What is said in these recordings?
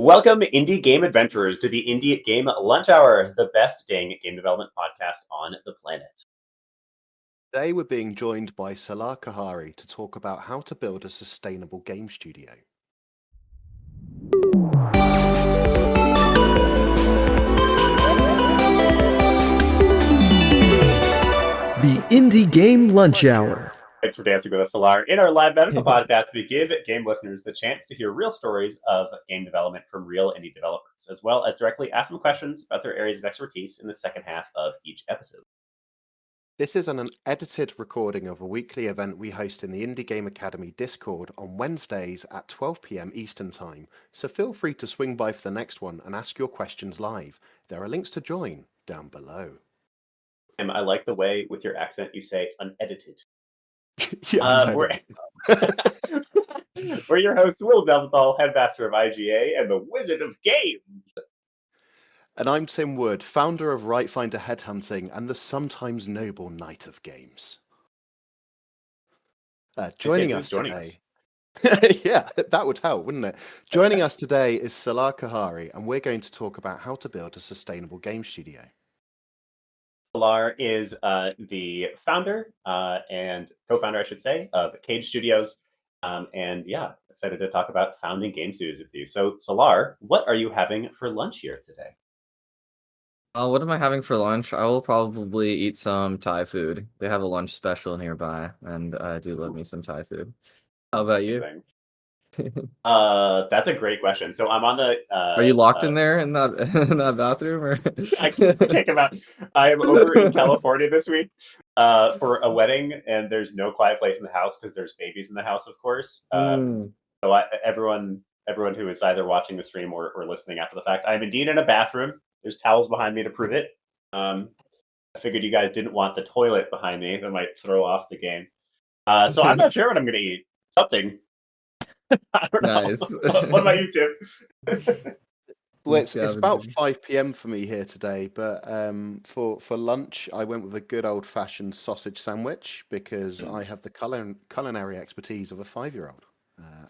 Welcome, indie game adventurers, to the Indie Game Lunch Hour, the best dang game development podcast on the planet. Today we're being joined by Salaar to talk about how to build a sustainable game studio. The Indie Game Lunch Hour. Thanks for dancing with us, Salaar. In our live medical podcast, we give game listeners the chance to hear real stories of game development from real indie developers, as well as directly ask them questions about their areas of expertise in the second half of each episode. This is an edited recording of a weekly event we host in the Indie Game Academy Discord on Wednesdays at 12 p.m. Eastern Time, so feel free to swing by for the next one and ask your questions live. There are links to join down below. I like the way, with your accent, you say unedited. Totally. We're your hosts, Will Delventhal, headmaster of IGA and the Wizard of Games. And I'm Tim Wood, founder of Right Finder Headhunting and the sometimes noble Knight of Games. Joining us today... yeah, that would help, wouldn't it? Joining us today is Salaar, and we're going to talk about how to build a sustainable game studio. Salaar is the founder and co-founder, I should say, of Cage Studios. And yeah, excited to talk about founding game studios with you. So Salaar, what are you having for lunch here today? What am I having for lunch? I will probably eat some Thai food. They have a lunch special nearby, and I do love me some Thai food. How about you? That's a great question. So I'm on the. Are you locked in there in that bathroom, or? I can't come out. I am over in California this week for a wedding, and there's no quiet place in the house because there's babies in the house, of course. So everyone who is either watching the stream or listening after the fact, I'm indeed in a bathroom. There's towels behind me to prove it. I figured you guys didn't want the toilet behind me. That might throw off the game. So I'm not sure what I'm going to eat. Something. I don't know. Nice. What about you, Tim? Well, it's about 5 p.m. for me here today, but for lunch, I went with a good old-fashioned sausage sandwich because I have the culinary expertise of a 5-year-old,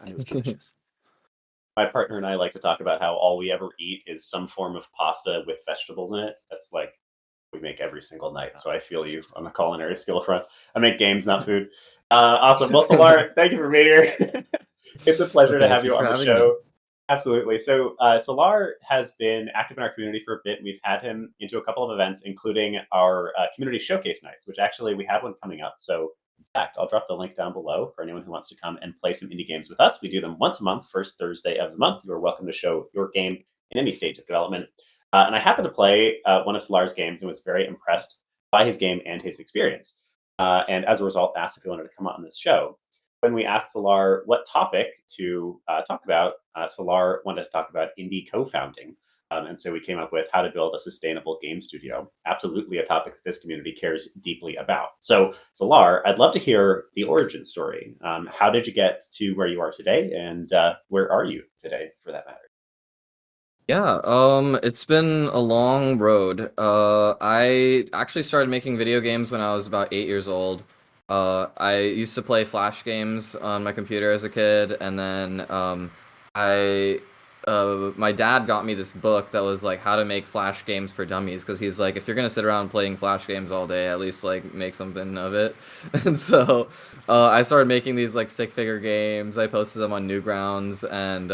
and it was delicious. My partner and I like to talk about how all we ever eat is some form of pasta with vegetables in it. That's like we make every single night. So I feel you on the culinary skill front. I make games, not food. Awesome. Well, Salaar, thank you for being here. It's a pleasure to have you on the show. Absolutely. So Salaar has been active in our community for a bit. We've had him into a couple of events, including our community showcase nights, which actually we have one coming up. So in fact, I'll drop the link down below for anyone who wants to come and play some indie games with us. We do them once a month, first Thursday of the month. You are welcome to show your game in any stage of development. And I happened to play one of Salaar's games and was very impressed by his game and his experience. And as a result, asked if he wanted to come on this show. When we asked Salaar what topic to talk about, Salaar wanted to talk about indie co-founding. And so we came up with how to build a sustainable game studio. Absolutely a topic that this community cares deeply about. So Salaar, I'd love to hear the origin story. How did you get to where you are today? And where are you today, for that matter? Yeah, it's been a long road. I actually started making video games when I was about 8 years old. I used to play Flash games on my computer as a kid, and then my dad got me this book that was like how to make Flash games for dummies, because he's like, if you're gonna sit around playing Flash games all day, at least like make something of it. And so I started making these like stick-figure games. I posted them on Newgrounds, and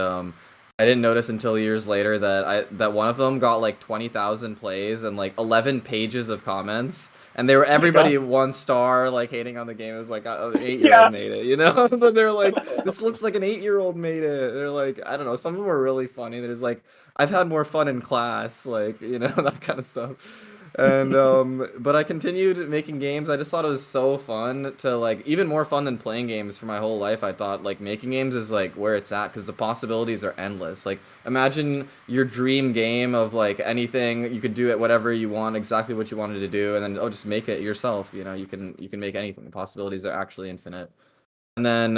I didn't notice until years later that one of them got like 20,000 plays and like 11 pages of comments. And they were everybody 1 star, like hating on the game. It was like an 8-year-old made it, you know? But they're like, this looks like an 8-year-old made it. They're like, I don't know. Some of them were really funny. There's like, I've had more fun in class, like, you know, that kind of stuff. And but I continued making games. I just thought it was so fun to like, even more fun than playing games for my whole life. I thought like making games is like where it's at, because the possibilities are endless. Like imagine your dream game of like anything, you could do it whatever you want, exactly what you wanted to do, and then just make it yourself. You know, you can make anything. The possibilities are actually infinite. And then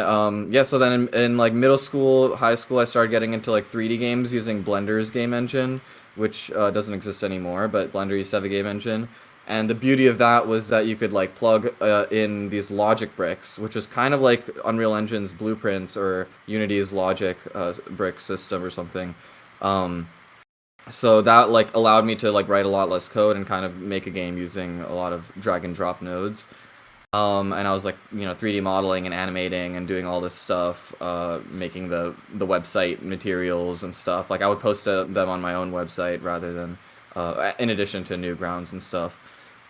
so then in like middle school, high school, I started getting into like 3D games using Blender's game engine, which doesn't exist anymore, but Blender used to have a game engine. And the beauty of that was that you could like plug in these logic bricks, which is kind of like Unreal Engine's blueprints or Unity's logic brick system or something. So that like allowed me to like write a lot less code and kind of make a game using a lot of drag and drop nodes. And I was like, 3D modeling and animating and doing all this stuff, making the website materials and stuff. Like I would post them on my own website rather than, in addition to Newgrounds and stuff.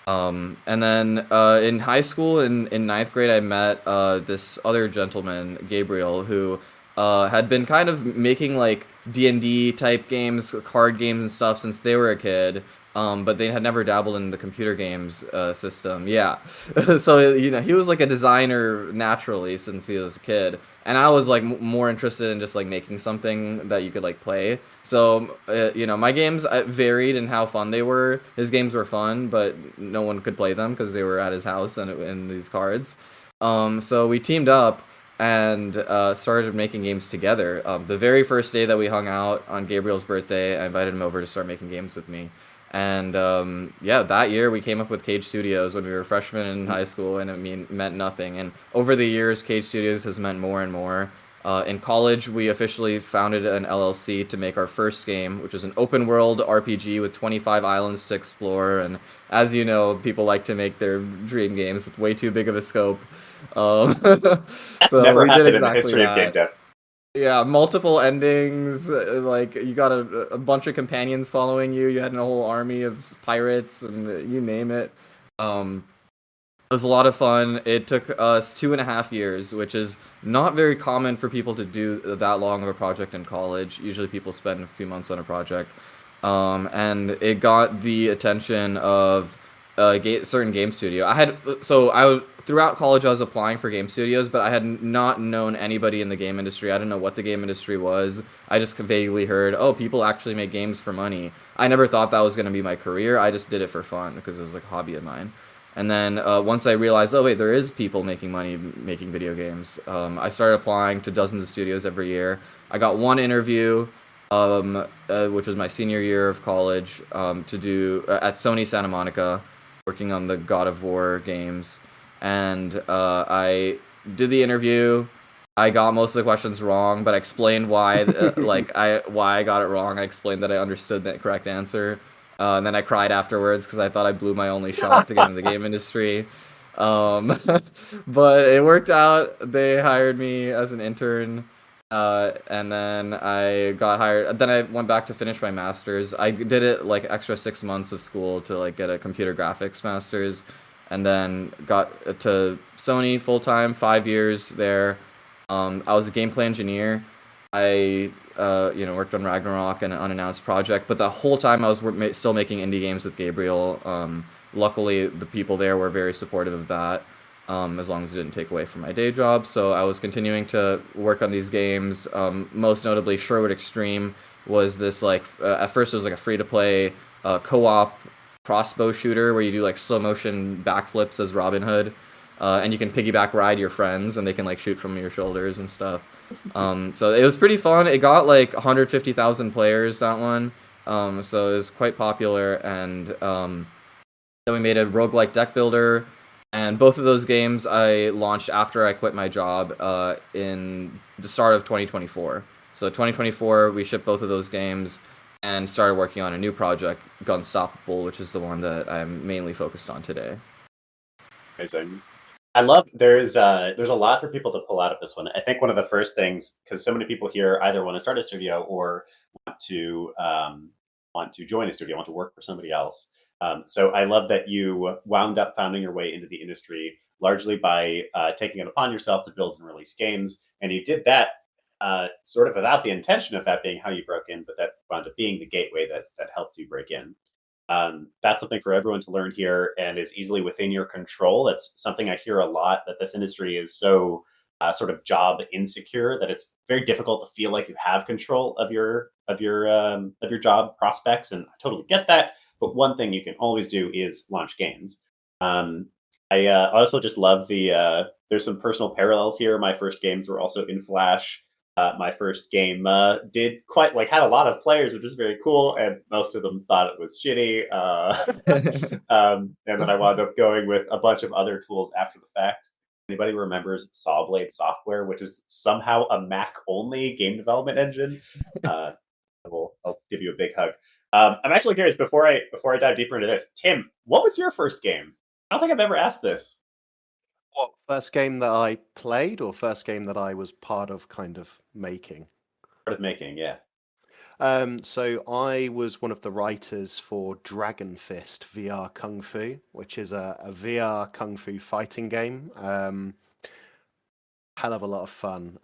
And then in high school, in ninth grade, I met this other gentleman, Gabriel, who had been kind of making like D&D type games, card games and stuff since they were a kid. But they had never dabbled in the computer games system. Yeah, so he was like a designer naturally since he was a kid, and I was like more interested in just like making something that you could like play. So my games varied in how fun they were. His games were fun, but no one could play them because they were at his house and in these cards. So we teamed up and started making games together. The very first day that we hung out on Gabriel's birthday, I invited him over to start making games with me. And yeah, that year we came up with Cage Studios when we were freshmen in high school, and it meant nothing. And over the years, Cage Studios has meant more and more. In college, we officially founded an LLC to make our first game, which is an open world RPG with 25 islands to explore. And as you know, people like to make their dream games with way too big of a scope. That's So never we did happened in the exactly history of game that. dev. Yeah, multiple endings. Like you got a bunch of companions following you. You had a whole army of pirates, and you name it. Um, it was a lot of fun. It took us 2.5 years, which is not very common for people to do that long of a project in college. Usually, people spend a few months on a project. And it got the attention of a certain game studio. Throughout college I was applying for game studios, but I had not known anybody in the game industry. I didn't know what the game industry was. I just vaguely heard, oh, people actually make games for money. I never thought that was going to be my career. I just did it for fun because it was like a hobby of mine. And then once I realized, oh wait, there is people making money making video games, I started applying to dozens of studios every year. I got one interview, which was my senior year of college, to do at Sony Santa Monica, working on the God of War games. And I did the interview. I got most of the questions wrong, but I explained why, why I got it wrong. I explained that I understood the correct answer, and then I cried afterwards because I thought I blew my only shot to get into the game industry. Um, but it worked out. They hired me as an intern, and then I got hired. Then I went back to finish my master's. I did it like extra 6 months of school to like get a computer graphics master's, and then got to Sony full time, 5 years there. I was a gameplay engineer. I worked on Ragnarok and an unannounced project, but the whole time I was still making indie games with Gabriel. Luckily, the people there were very supportive of that, as long as it didn't take away from my day job. So I was continuing to work on these games. Most notably, Sherwood Extreme was this like at first it was like a free to play co-op crossbow shooter where you do like slow motion backflips as Robin Hood, and you can piggyback ride your friends and they can like shoot from your shoulders and stuff. So it was pretty fun. It got like 150,000 players, that one. So it was quite popular. And then we made a roguelike deck builder. And both of those games I launched after I quit my job in the start of 2024. So 2024, we shipped both of those games and started working on a new project, Gunstoppable, which is the one that I'm mainly focused on today. Amazing. I love there's a lot for people to pull out of this one. I think one of the first things, because so many people here either want to start a studio or want to join a studio, want to work for somebody else. So I love that you wound up founding your way into the industry largely by taking it upon yourself to build and release games, and you did that sort of without the intention of that being how you broke in, but that wound up being the gateway that helped you break in. That's something for everyone to learn here and is easily within your control. That's something I hear a lot, that this industry is so sort of job insecure that it's very difficult to feel like you have control of your job prospects. And I totally get that. But one thing you can always do is launch games. I also just love there's some personal parallels here. My first games were also in Flash. My first game did quite like had a lot of players, which is very cool, and most of them thought it was shitty. And then I wound up going with a bunch of other tools after the fact. Anybody remembers Sawblade software, which is somehow a Mac only game development engine? I'll give you a big hug. I'm actually curious before I dive deeper into this, Tim, what was your first game? I don't think I've ever asked this. What, first game that I played or first game that I was part of kind of making? Part of making, yeah. So I was one of the writers for Dragon Fist VR Kung Fu, which is a VR Kung Fu fighting game. Hell of a lot of fun.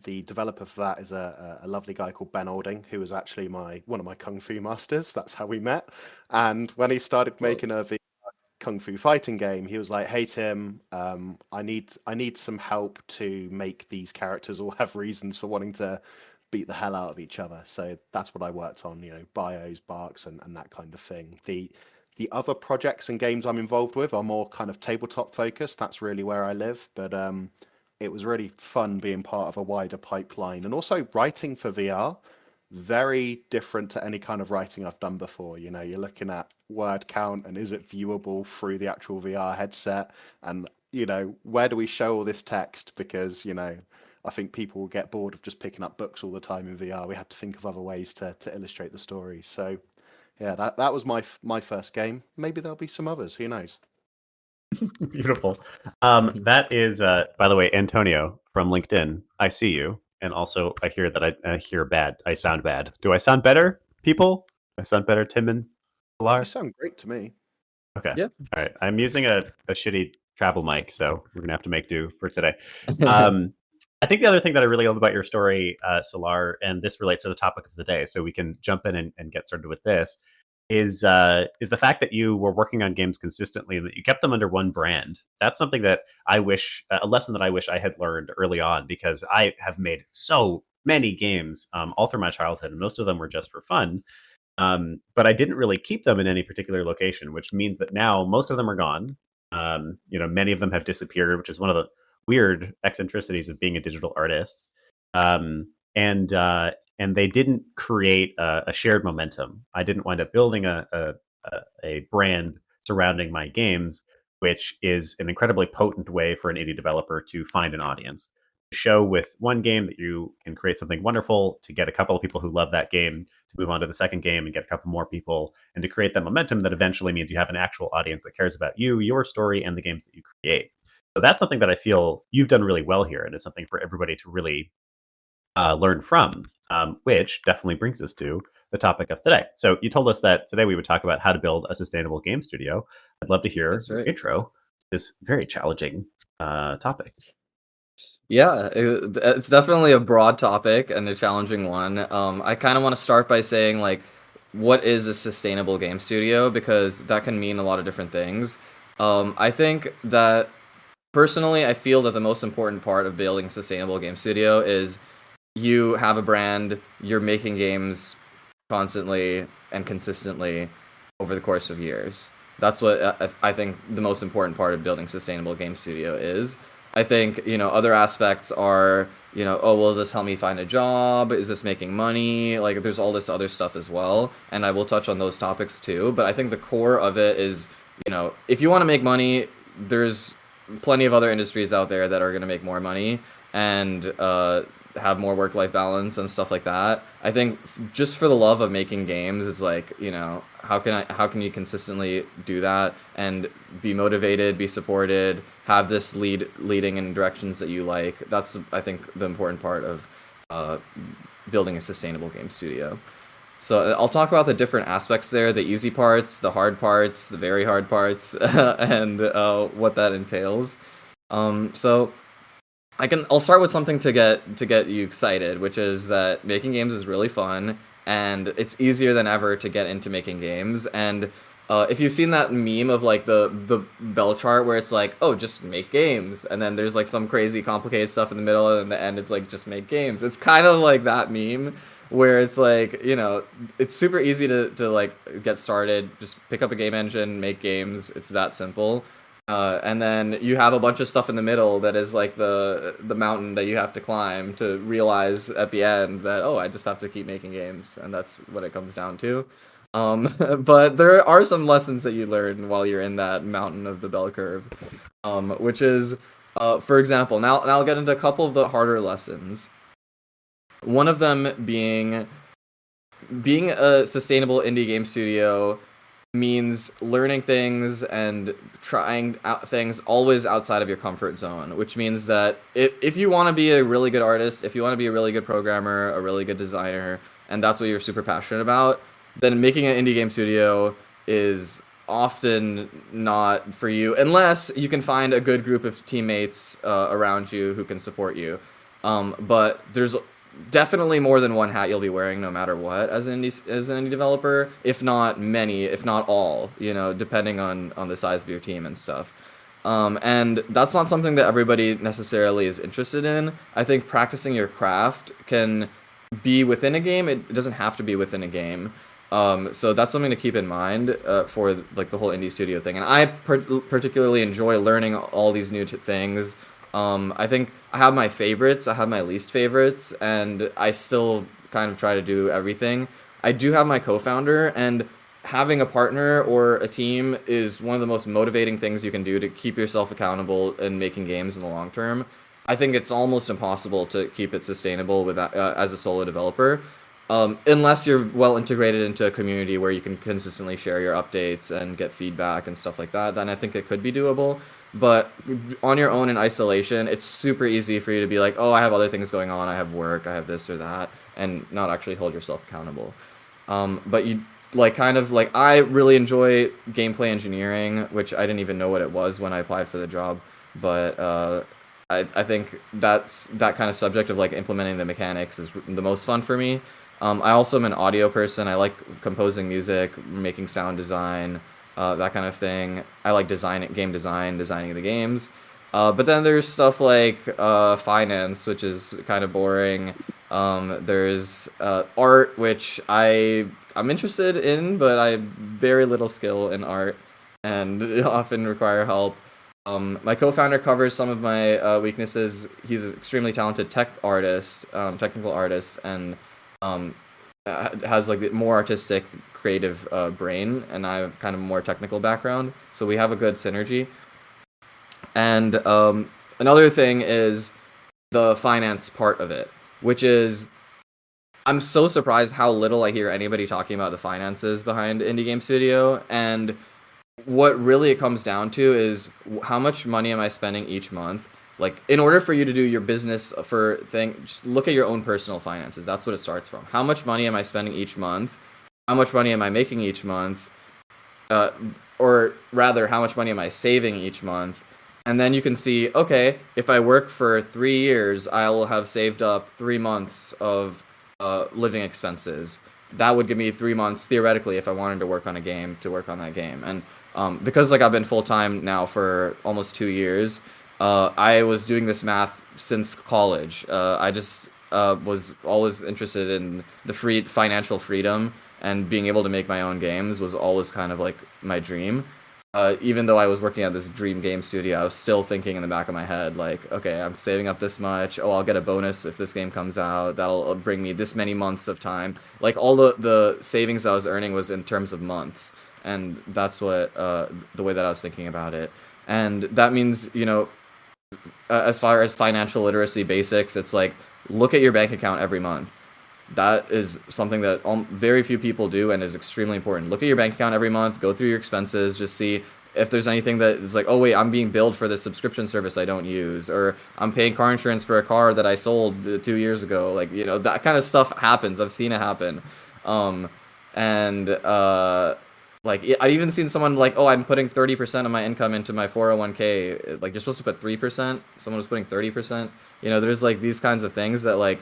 The developer for that is a lovely guy called Ben Olding, who was actually one of my Kung Fu masters. That's how we met. And when he started making a VR Kung Fu fighting game, he was like, "Hey Tim, I need some help to make these characters all have reasons for wanting to beat the hell out of each other." So that's what I worked on, bios, barks, and that kind of thing. The other projects and games I'm involved with are more kind of tabletop focused. That's really where I live. But it was really fun being part of a wider pipeline and also writing for VR. Very different to any kind of writing I've done before. You're looking at word count and is it viewable through the actual VR headset? And, where do we show all this text? Because, I think people will get bored of just picking up books all the time in VR. We had to think of other ways to illustrate the story. So, yeah, that was my first game. Maybe there'll be some others. Who knows? Beautiful. That is, by the way, Antonio from LinkedIn. I see you. And also, I hear that I hear bad. I sound bad. Do I sound better, people? I sound better, Tim and Salaar? You sound great to me. Okay. Yeah. All right. I'm using a shitty travel mic, so we're going to have to make do for today. I think the other thing that I really love about your story, Salaar, and this relates to the topic of the day, so we can jump in and get started with this, is the fact that you were working on games consistently and that you kept them under one brand. That's something that I wish, a lesson that I wish I had learned early on, because I have made so many games all through my childhood, and most of them were just for fun. But I didn't really keep them in any particular location, which means that now most of them are gone. Many of them have disappeared, which is one of the weird eccentricities of being a digital artist. And they didn't create a shared momentum. I didn't wind up building a brand surrounding my games, which is an incredibly potent way for an indie developer to find an audience. Show with one game that you can create something wonderful, to get a couple of people who love that game to move on to the second game and get a couple more people, and to create that momentum that eventually means you have an actual audience that cares about you, your story, and the games that you create. So that's something that I feel you've done really well here, and it's something for everybody to really learn from, which definitely brings us to the topic of today. So you told us that today we would talk about how to build a sustainable game studio. I'd love to hear your intro to this very challenging topic. Yeah, it's definitely a broad topic and a challenging one. I kind of want to start by saying, like, what is a sustainable game studio? Because that can mean a lot of different things. I think that, personally, I feel that the most important part of building a sustainable game studio is you have a brand, you're making games constantly and consistently over the course of years. That's what I think the most important part of building sustainable game studio is. I think, other aspects are, oh, will this help me find a job? Is this making money? Like, there's all this other stuff as well, and I will touch on those topics too. But I think the core of it is, if you want to make money, there's plenty of other industries out there that are going to make more money and have more work-life balance and stuff like that. I think just for the love of making games, it's like, how can you consistently do that and be motivated, be supported, have this leading in directions that you like. That's, I think, the important part of building a sustainable game studio. So I'll talk about the different aspects there, the easy parts, the hard parts, the very hard parts, and what that entails. So I'll start with something to get you excited, which is that making games is really fun, and it's easier than ever to get into making games. And if you've seen that meme of like the bell chart where it's like, oh, just make games, and then there's like some crazy complicated stuff in the middle, and in the end it's like, just make games. It's kind of like that meme where it's like, it's super easy to like get started, just pick up a game engine, make games. It's that simple. And then you have a bunch of stuff in the middle that is like the mountain that you have to climb to realize at the end that, oh, I just have to keep making games, and that's what it comes down to. But there are some lessons that you learn while you're in that mountain of the bell curve, which is, for example, now I'll get into a couple of the harder lessons. One of them being being a sustainable indie game studio means learning things and trying out things always outside of your comfort zone, which means that if you want to be a really good artist, if you want to be a really good programmer, a really good designer, and that's what you're super passionate about, then making an indie game studio is often not for you unless you can find a good group of teammates around you who can support you. But there's definitely more than one hat you'll be wearing no matter what as an indie developer, if not many, if not all, depending on the size of your team and stuff. And that's not something that everybody necessarily is interested in. I think practicing your craft can be within a game. It doesn't have to be within a game. So that's something to keep in mind for like the whole indie studio thing. And I particularly enjoy learning all these new things. I think I have my favorites, I have my least favorites, and I still kind of try to do everything. I do have my co-founder, and having a partner or a team is one of the most motivating things you can do to keep yourself accountable in making games in the long term. I think it's almost impossible to keep it sustainable with as a solo developer, unless you're well integrated into a community where you can consistently share your updates and get feedback and stuff like that. Then I think it could be doable. But on your own in isolation, it's super easy for you to be like, oh, I have other things going on, I have work, I have this or that, and not actually hold yourself accountable. But you I really enjoy gameplay engineering, which I didn't even know what it was when I applied for the job. But I think that kind of subject of like implementing the mechanics is the most fun for me. I also am an audio person. I like composing music, making sound design, that kind of thing. I like game designing the games. But then there's stuff like finance, which is kind of boring. There's art, which I'm interested in, but I have very little skill in art and often require help. My co-founder covers some of my weaknesses. He's an extremely talented technical artist, and has like more artistic, creative brain, and I have kind of more technical background, so we have a good synergy. And another thing is the finance part of it, which is I'm so surprised how little I hear anybody talking about the finances behind Indie Game Studio, and what really it comes down to is how much money am I spending each month. Like, in order for you to do your business just look at your own personal finances. That's what it starts from. How much money am I spending each month? How much money am I making each month? Or rather, how much money am I saving each month? And then you can see, okay, if I work for 3 years, I will have saved up 3 months of living expenses. That would give me 3 months, theoretically, if I wanted to work on a game, to work on that game. And because I've been full-time now for almost 2 years, I was doing this math since college. I just was always interested in the financial freedom, and being able to make my own games was always kind of like my dream. Even though I was working at this dream game studio, I was still thinking in the back of my head, like, okay, I'm saving up this much. Oh, I'll get a bonus if this game comes out. That'll bring me this many months of time. Like, all the savings I was earning was in terms of months. And that's what the way that I was thinking about it. And that means, as far as financial literacy basics, it's like, look at your bank account every month. That is something that very few people do, and is extremely important. Look at your bank account every month, go through your expenses, just see if there's anything that is like, oh wait, I'm being billed for this subscription service I don't use, or I'm paying car insurance for a car that I sold 2 years ago. Like, that kind of stuff happens. I've seen it happen. I've even seen someone like, oh, I'm putting 30% of my income into my 401k. Like, you're supposed to put 3%. Someone was putting 30%. There's like these kinds of things that like,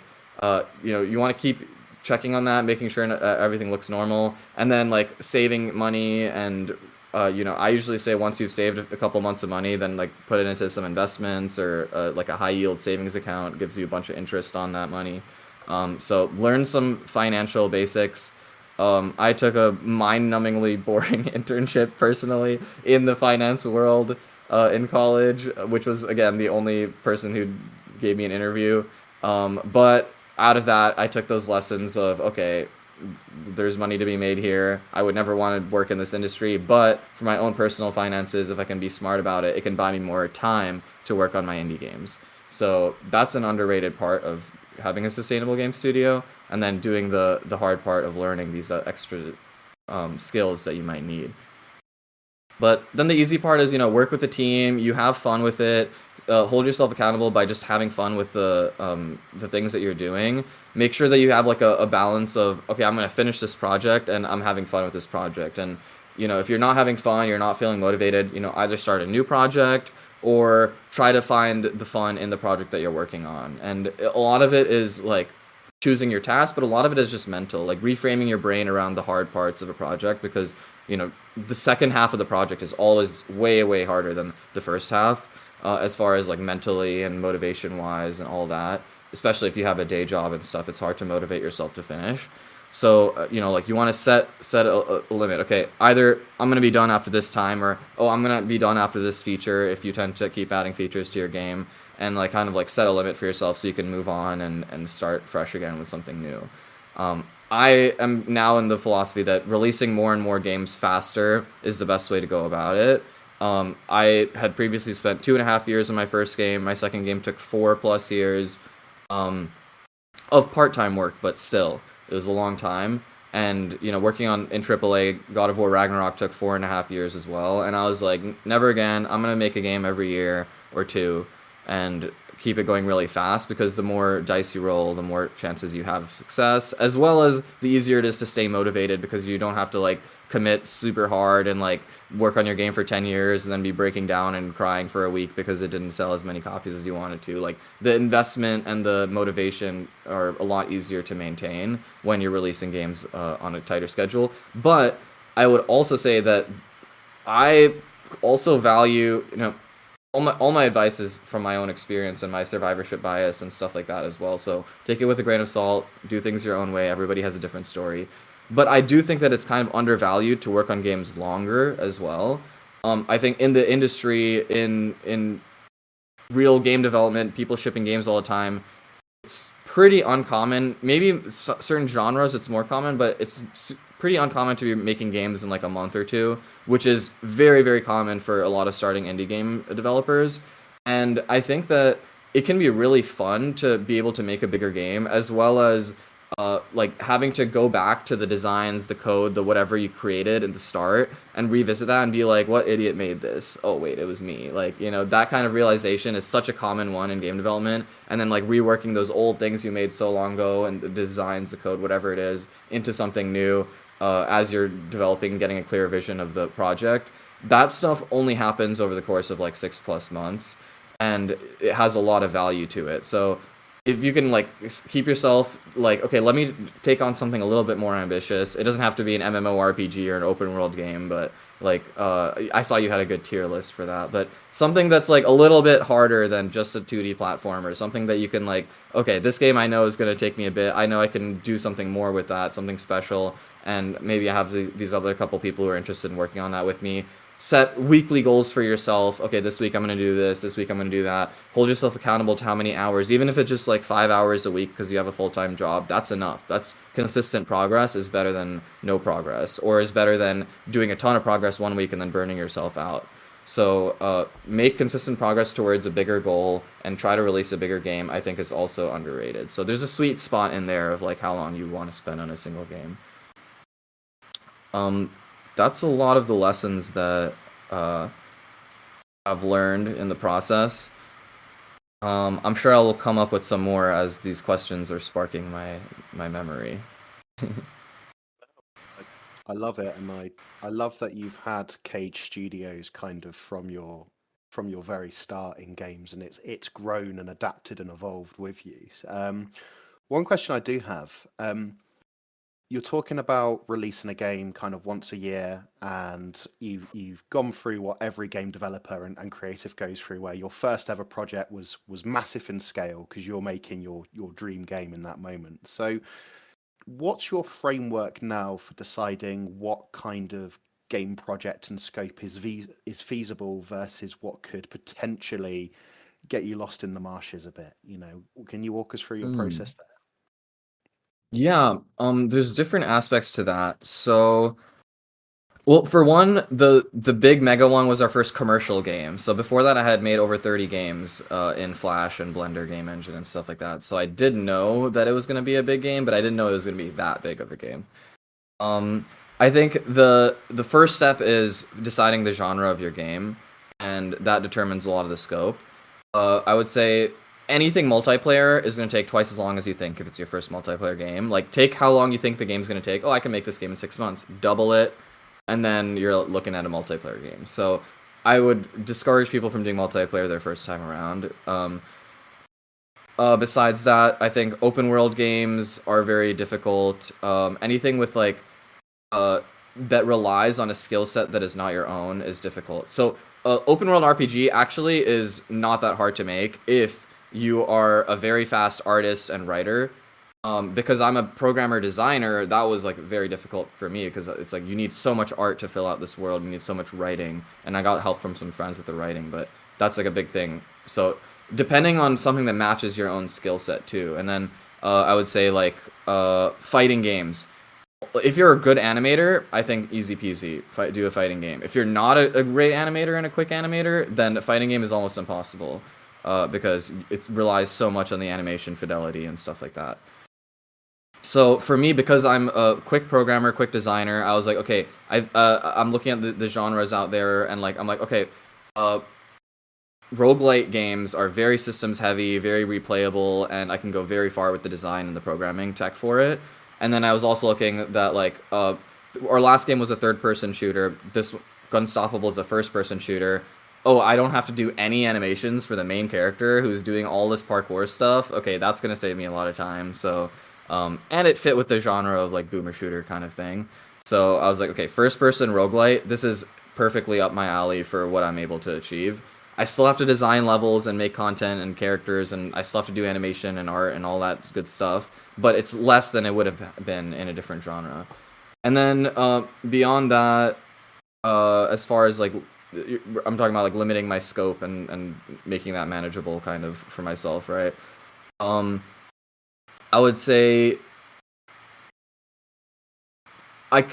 you want to keep checking on that, making sure everything looks normal, and then like saving money. And I usually say once you've saved a couple months of money, then like put it into some investments, or like a high yield savings account gives you a bunch of interest on that money. So learn some financial basics. I took a mind-numbingly boring internship personally in the finance world in college, which was, again, the only person who gave me an interview. But out of that, I took those lessons of, okay, there's money to be made here. I would never want to work in this industry, but for my own personal finances, if I can be smart about it, it can buy me more time to work on my indie games. So that's an underrated part of having a sustainable game studio, and then doing the hard part of learning these extra skills that you might need. But then the easy part is, work with the team, you have fun with it, hold yourself accountable by just having fun with the things that you're doing. Make sure that you have like a balance of, okay, I'm going to finish this project and I'm having fun with this project. And, if you're not having fun, you're not feeling motivated, either start a new project or try to find the fun in the project that you're working on. And a lot of it is like choosing your task, but a lot of it is just mental, like reframing your brain around the hard parts of a project, because the second half of the project is always way harder than the first half, as far as like mentally and motivation wise and all that. Especially if you have a day job and stuff, it's hard to motivate yourself to finish. So like you want to set a limit. Okay, either I'm going to be done after this time, or I'm going to be done after this feature, if you tend to keep adding features to your game, and like kind of like set a limit for yourself so you can move on and start fresh again with something new. I am now in the philosophy that releasing more and more games faster is the best way to go about it. I had previously spent 2.5 years on my first game. My second game took 4+ years of part-time work, but still, it was a long time. And, working in AAA, God of War Ragnarok took 4.5 years as well. And I was like, never again. I'm going to make a game every year or two and keep it going really fast, because the more dice you roll, the more chances you have of success, as well as the easier it is to stay motivated, because you don't have to like commit super hard and like work on your game for 10 years and then be breaking down and crying for a week because it didn't sell as many copies as you wanted to. Like, the investment and the motivation are a lot easier to maintain when you're releasing games on a tighter schedule. But I would also say that I also value, all my advice is from my own experience and my survivorship bias and stuff like that as well. So take it with a grain of salt, do things your own way. Everybody has a different story. But I do think that it's kind of undervalued to work on games longer as well. I think in the industry, in real game development, people shipping games all the time, it's pretty uncommon. Maybe certain genres it's more common, but it's pretty uncommon to be making games in like a month or two, which is very common for a lot of starting indie game developers. And I think that it can be really fun to be able to make a bigger game, as well as like having to go back to the designs, the code, the whatever you created at the start, and revisit that and be like, what idiot made this? Oh wait, it was me. Like, that kind of realization is such a common one in game development. And then like reworking those old things you made so long ago, and the designs, the code, whatever it is, into something new, as you're developing, getting a clear vision of the project. That stuff only happens over the course of like 6+ months, and it has a lot of value to it. So if you can like keep yourself like, okay, let me take on something a little bit more ambitious. It doesn't have to be an MMORPG or an open world game, but like I saw you had a good tier list for that. But something that's like a little bit harder than just a 2D platformer, something that you can like, okay, this game I know is going to take me a bit. I know I can do something more with that, something special, and maybe I have these other couple people who are interested in working on that with me. Set weekly goals for yourself. Okay, this week I'm going to do this week I'm going to do that. Hold yourself accountable to how many hours, even if it's just like 5 hours a week because you have a full-time job. That's enough. That's consistent progress is better than no progress, or is better than doing a ton of progress one week and then burning yourself out. So make consistent progress towards a bigger goal and try to release a bigger game, I think, is also underrated. So there's a sweet spot in there of like how long you want to spend on a single game. That's a lot of the lessons that I've learned in the process. I'm sure I will come up with some more as these questions are sparking my memory. I love it, and I love that you've had Cage Studios kind of from your very start in games, and it's grown and adapted and evolved with you. One question I do have. You're talking about releasing a game kind of once a year, and you've gone through what every game developer and creative goes through, where your first ever project was massive in scale because you're making your dream game in that moment. So what's your framework now for deciding what kind of game project and scope is feasible versus what could potentially get you lost in the marshes a bit? Can you walk us through your process there? Yeah, there's different aspects to that. So Well, for one, the big mega one was our first commercial game. So before that, I had made over 30 games in Flash and Blender game engine and stuff like that. So I did know that it was going to be a big game, but I didn't know it was going to be that big of a game. I think the first step is deciding the genre of your game, and that determines a lot of the scope. I would say anything multiplayer is going to take twice as long as you think if it's your first multiplayer game. Like, take how long you think the game's going to take. Oh, I can make this game in 6 months. Double it, and then you're looking at a multiplayer game. So I would discourage people from doing multiplayer their first time around. Besides that, I think open world games are very difficult. Anything with like that relies on a skill set that is not your own is difficult. So open world RPG actually is not that hard to make if you are a very fast artist and writer. Because I'm a programmer designer, that was like very difficult for me because it's like you need so much art to fill out this world, you need so much writing, and I got help from some friends with the writing, but that's like a big thing. So depending on something that matches your own skill set too. And then I would say like fighting games. If you're a good animator, I think easy peasy, do a fighting game. If you're not a great animator and a quick animator, then a fighting game is almost impossible because it relies so much on the animation fidelity and stuff like that. So for me, because I'm a quick programmer, quick designer, I was like, okay, I'm looking at the genres out there, and like I'm like, okay, roguelite games are very systems heavy, very replayable, and I can go very far with the design and the programming tech for it. And then I was also looking that like our last game was a third-person shooter. This Gunstoppable is a first-person shooter. Oh, I don't have to do any animations for the main character who's doing all this parkour stuff. Okay, that's gonna save me a lot of time. So. And it fit with the genre of like boomer shooter kind of thing. So I was like, okay, first person roguelite, this is perfectly up my alley for what I'm able to achieve. I still have to design levels and make content and characters, and I still have to do animation and art and all that good stuff, but it's less than it would have been in a different genre. And then beyond that, as far as like, I'm talking about like limiting my scope and making that manageable kind of for myself, right? I would say I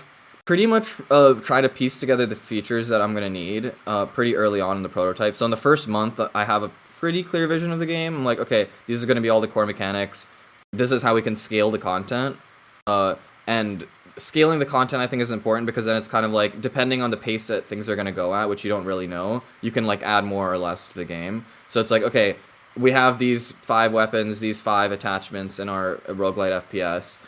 pretty much try to piece together the features that I'm going to need pretty early on in the prototype. So in the first month, I have a pretty clear vision of the game. I'm like, okay, these are going to be all the core mechanics. This is how we can scale the content. And scaling the content, I think, is important because then it's kind of like, depending on the pace that things are going to go at, which you don't really know, you can like add more or less to the game. So it's like, okay, we have these 5 weapons, these 5 attachments in our roguelite FPS.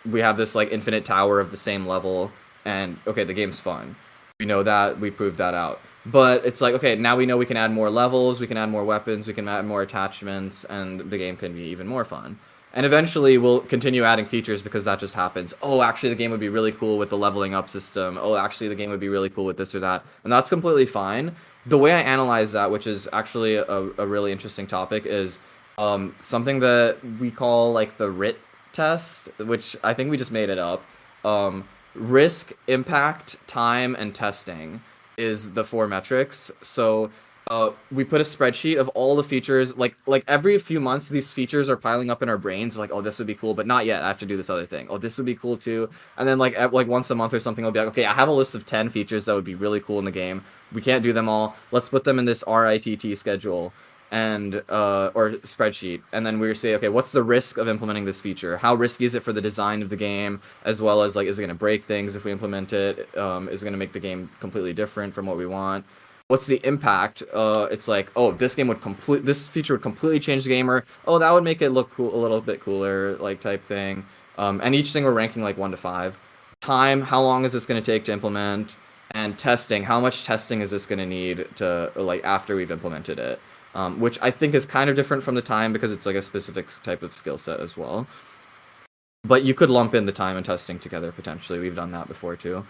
We have this like infinite tower of the same level, and okay, the game's fun. We know that, we proved that out. But it's like, okay, now we know we can add more levels, we can add more weapons, we can add more attachments, and the game can be even more fun. And eventually we'll continue adding features because that just happens. Oh, actually the game would be really cool with the leveling up system. Oh, actually the game would be really cool with this or that. And that's completely fine. The way I analyze that, which is actually a really interesting topic, is something that we call like the RIT test, which I think we just made it up. Risk, impact, time, and testing is the 4 metrics. So we put a spreadsheet of all the features. Like every few months, these features are piling up in our brains. Like, oh, this would be cool, but not yet. I have to do this other thing. Oh, this would be cool too. And then like once a month or something, I'll be like, okay, I have a list of 10 features that would be really cool in the game. We can't do them all. Let's put them in this RITT schedule and or spreadsheet, and then we say, okay, what's the risk of implementing this feature? How risky is it for the design of the game, as well as like, is it going to break things if we implement it? Is it going to make the game completely different from what we want? What's the impact? It's like, oh, this feature would completely change the game, or oh, that would make it look cool, a little bit cooler, like type thing. And each thing we're ranking like 1 to 5. Time, how long is this going to take to implement? And testing, how much testing is this going to need to like after we've implemented it? Which I think is kind of different from the time because it's like a specific type of skill set as well. But you could lump in the time and testing together potentially. We've done that before too.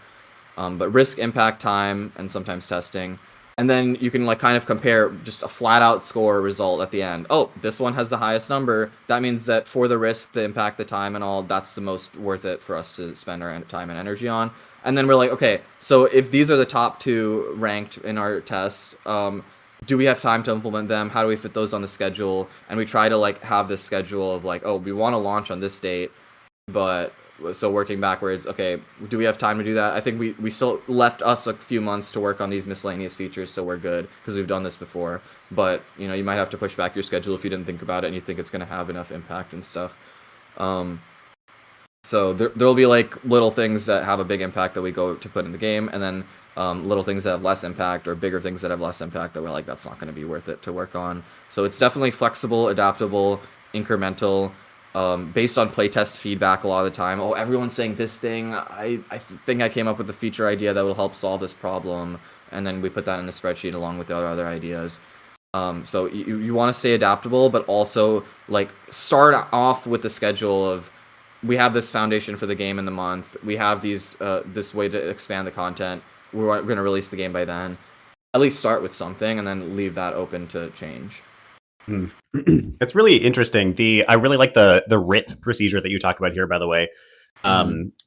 But risk, impact, time, and sometimes testing. And then you can like kind of compare just a flat out score result at the end. Oh, this one has the highest number. That means that for the risk, the impact, the time, and all, that's the most worth it for us to spend our time and energy on. And then we're like, okay, so if these are the top 2 ranked in our test, do we have time to implement them? How do we fit those on the schedule? And we try to like have this schedule of like, oh, we want to launch on this date, but So working backwards, okay, do we have time to do that? I think we still left us a few months to work on these miscellaneous features, so we're good because we've done this before. But you might have to push back your schedule if you didn't think about it and you think it's going to have enough impact and stuff. So there'll be like little things that have a big impact that we go to put in the game, and then little things that have less impact or bigger things that have less impact that we're like, that's not going to be worth it to work on. So it's definitely flexible, adaptable, incremental, based on playtest feedback a lot of the time. Oh, everyone's saying this thing. I think I came up with a feature idea that will help solve this problem, and then we put that in a spreadsheet along with the other ideas. So you want to stay adaptable, but also like start off with the schedule of, we have this foundation for the game in the month. We have these this way to expand the content. We're going to release the game by then. At least start with something, and then leave that open to change. It's really interesting. I really like the RIT procedure that you talk about here, by the way.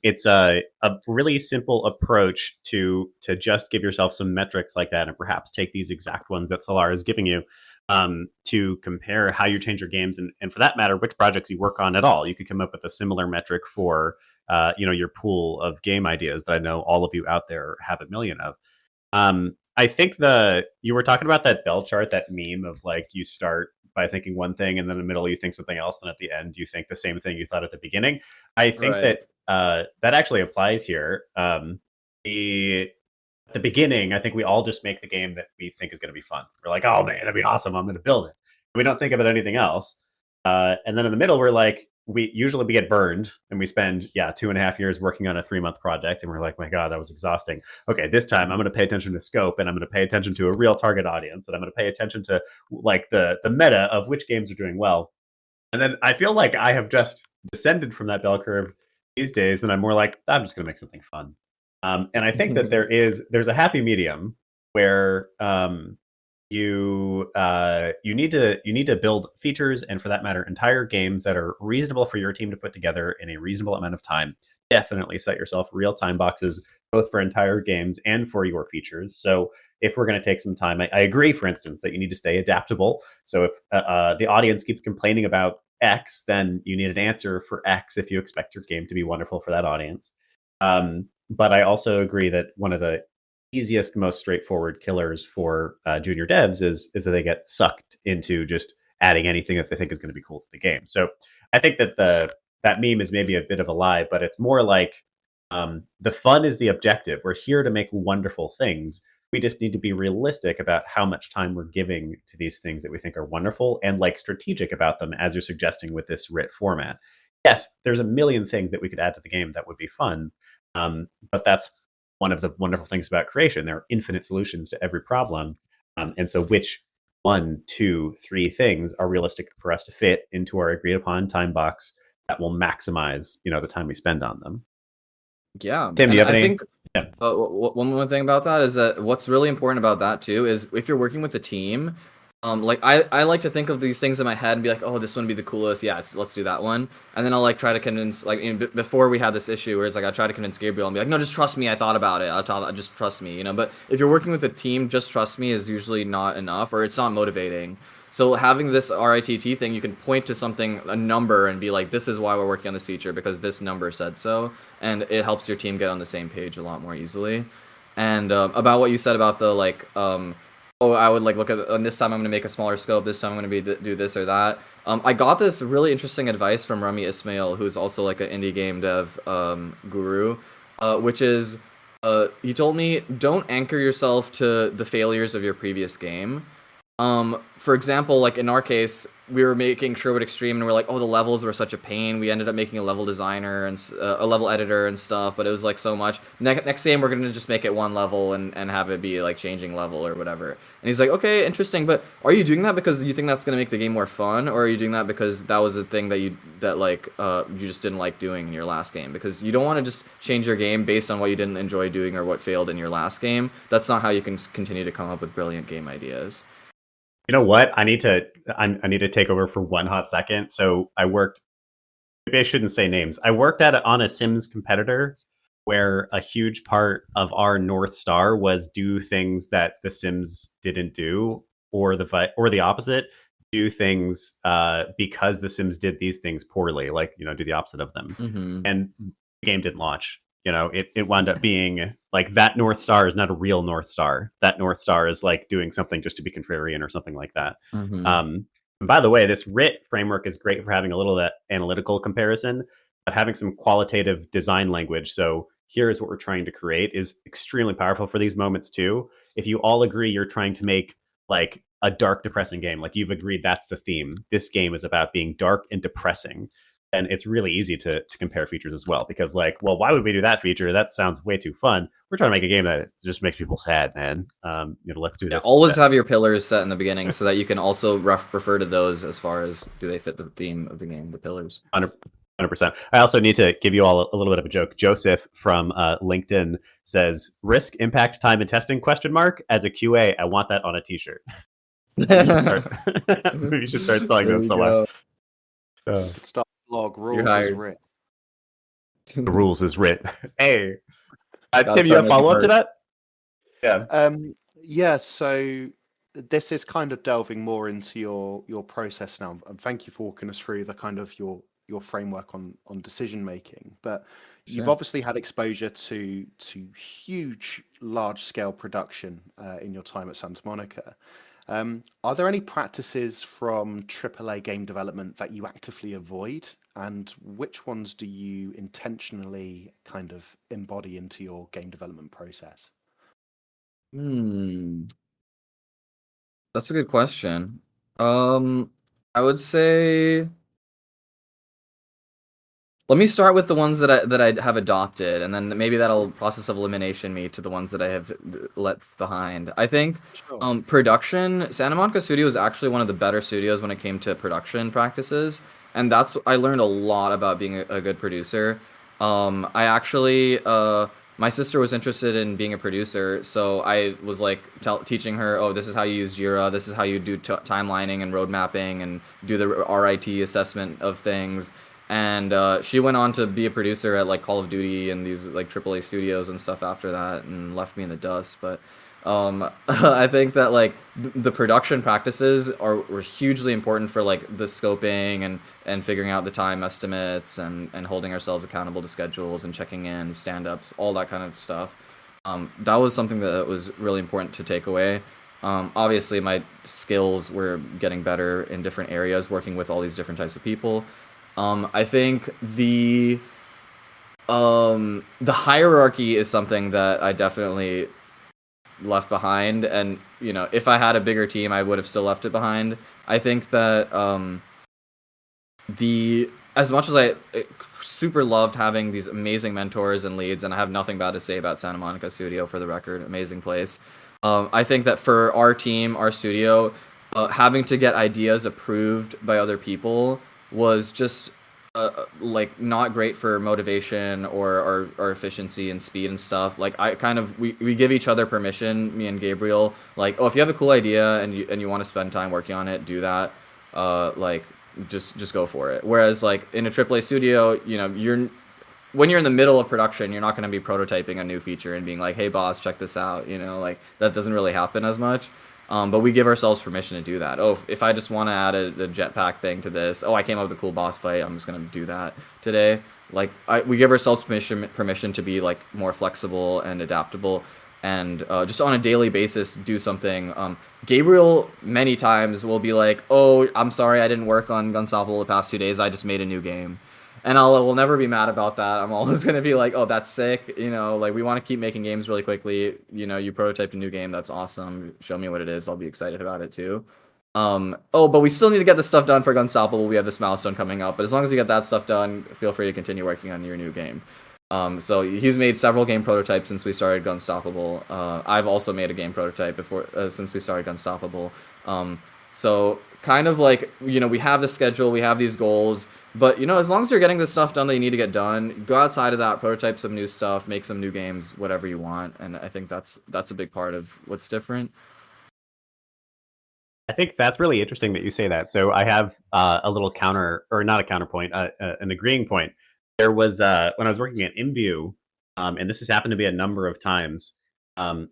It's a really simple approach to just give yourself some metrics like that, and perhaps take these exact ones that Salaar is giving you to compare how you change your games, and for that matter, which projects you work on at all. You could come up with a similar metric for your pool of game ideas that I know all of you out there have a million of. I think you were talking about that bell chart, that meme of like you start by thinking one thing, and then in the middle you think something else, and at the end you think the same thing you thought at the beginning. I think Right. that actually applies here. At the beginning, I think we all just make the game that we think is going to be fun. We're like, oh man, that'd be awesome. I'm going to build it. We don't think about anything else. And then in the middle, we're like, we get burned, and we spend 2.5 years working on a 3-month project, and we're like, my god, that was exhausting. Okay, this time I'm going to pay attention to scope, and I'm going to pay attention to a real target audience, and I'm going to pay attention to like the meta of which games are doing well. And then I feel like I have just descended from that bell curve these days, and I'm more like, I'm just going to make something fun. And I think that there's a happy medium where you need to build features, and for that matter, entire games that are reasonable for your team to put together in a reasonable amount of time. Definitely set yourself real time boxes, both for entire games and for your features. So if we're going to take some time, I agree, for instance, that you need to stay adaptable. So if the audience keeps complaining about X, then you need an answer for X if you expect your game to be wonderful for that audience. But I also agree that one of the easiest, most straightforward killers for junior devs is that they get sucked into just adding anything that they think is going to be cool to the game. So I think that that meme is maybe a bit of a lie, but it's more like the fun is the objective. We're here to make wonderful things. We just need to be realistic about how much time we're giving to these things that we think are wonderful, and like strategic about them, as you're suggesting with this RIT format. Yes, there's a million things that we could add to the game that would be fun, but that's one of the wonderful things about creation. There are infinite solutions to every problem. And so which 1, 2, 3 things are realistic for us to fit into our agreed upon time box that will maximize, the time we spend on them? Yeah, Tim, do you have I any? think Yeah. one more thing about that is that what's really important about that too is if you're working with a team, like I like to think of these things in my head and be like, oh, this one would be the coolest. Yeah, let's do that one. And then I'll like try to convince, like before we had this issue where it's like I try to convince Gabriel and be like, no, just trust me. I thought about it. Just trust me, But if you're working with a team, just trust me is usually not enough, or it's not motivating. So having this RITT thing, you can point to something, a number, and be like, this is why we're working on this feature because this number said so, and it helps your team get on the same page a lot more easily. And about what you said about the like, I would like look at, and this time I'm going to make a smaller scope. This time I'm going to do this or that. I got this really interesting advice from Rami Ismail, who's also like an indie game dev guru, which is he told me, don't anchor yourself to the failures of your previous game. For example, like in our case, we were making Sherwood Extreme, and we're like, oh, the levels were such a pain. We ended up making a level designer and a level editor and stuff, but it was like so much. Next game, we're gonna just make it one level and have it be like changing level or whatever. And he's like, okay, interesting, but are you doing that because you think that's gonna make the game more fun, or are you doing that because that was a thing that you just didn't like doing in your last game? Because you don't want to just change your game based on what you didn't enjoy doing or what failed in your last game. That's not how you can continue to come up with brilliant game ideas. You know what? I need to take over for one hot second. So maybe I shouldn't say names. I worked on a Sims competitor where a huge part of our North Star was do things that the Sims didn't do, or the opposite, do things because The Sims did these things poorly, like, do the opposite of them. Mm-hmm. And the game didn't launch. It wound up being like that North Star is not a real North Star. That North Star is like doing something just to be contrarian or something like that. Mm-hmm. And by the way, this RIT framework is great for having a little of that analytical comparison, but having some qualitative design language. So here's what we're trying to create is extremely powerful for these moments too. If you all agree you're trying to make like a dark, depressing game, like you've agreed that's the theme. This game is about being dark and depressing. And it's really easy to compare features as well, because like, well, why would we do that feature? That sounds way too fun. We're trying to make a game that just makes people sad, man. Let's do this. Always instead. have your pillars set in the beginning so that you can also refer to those as far as do they fit the theme of the game, the pillars. 100%. I also need to give you all a little bit of a joke. Joseph from LinkedIn says, "Risk, impact, time, and testing?" ? As a QA, I want that on a T-shirt. You should start selling those somewhere. Start blog rules is hired. writ. The rules is writ. Hey, Gotta Tim, you start have follow up making to that? Yeah. Yeah, so this is kind of delving more into your process now, and thank you for walking us through the kind of your framework on decision making. But you've Sure. obviously had exposure to huge, large scale production in your time at Santa Monica. Are there any practices from AAA game development that you actively avoid, and which ones do you intentionally kind of embody into your game development process? That's a good question. I would say let me start with the ones that I have adopted, and then maybe that'll process of elimination me to the ones that I have let behind. I think Sure. production, Santa Monica Studio is actually one of the better studios when it came to production practices, and I learned a lot about being a good producer. I actually my sister was interested in being a producer, so I was like teaching her, oh, this is how you use Jira, this is how you do timelining and road mapping and do the RIT assessment of things. And she went on to be a producer at like Call of Duty and these like AAA studios and stuff after that, and left me in the dust. But I think that like the production practices were hugely important for like the scoping and figuring out the time estimates and holding ourselves accountable to schedules and checking in, stand-ups, all that kind of stuff. That was something that was really important to take away. Obviously, my skills were getting better in different areas, working with all these different types of people. I think the hierarchy is something that I definitely left behind, and if I had a bigger team, I would have still left it behind. I think that as much as I super loved having these amazing mentors and leads, and I have nothing bad to say about Santa Monica Studio, for the record, amazing place. I think that for our team, our studio, having to get ideas approved by other people was just like not great for motivation or our efficiency and speed and stuff. Like we give each other permission, me and Gabriel, like, oh, if you have a cool idea and you want to spend time working on it, do that. Like just go for it. Whereas like in a AAA studio, when you're in the middle of production, you're not going to be prototyping a new feature and being like, hey boss, check this out. Like that doesn't really happen as much. But we give ourselves permission to do that. Oh, if I just want to add a jetpack thing to this, I came up with a cool boss fight, I'm just going to do that today. Like we give ourselves permission to be like more flexible and adaptable, and just on a daily basis do something. Gabriel many times will be like, oh, I'm sorry I didn't work on Gunstoppable the past 2 days, I just made a new game. And will never be mad about that. I'm always going to be like, oh, that's sick. Like we want to keep making games really quickly. You prototyped a new game. That's awesome. Show me what it is. I'll be excited about it too. But we still need to get this stuff done for Gunstoppable. We have this milestone coming up. But as long as you get that stuff done, feel free to continue working on your new game. So he's made several game prototypes since we started Gunstoppable. I've also made a game prototype since we started Gunstoppable. So kind of like, we have the schedule, we have these goals. But, as long as you're getting the stuff done that you need to get done, go outside of that, prototype some new stuff, make some new games, whatever you want. And I think that's a big part of what's different. I think that's really interesting that you say that. So I have a little not a counterpoint, an agreeing point. There was, when I was working at InView, and this has happened to be a number of times,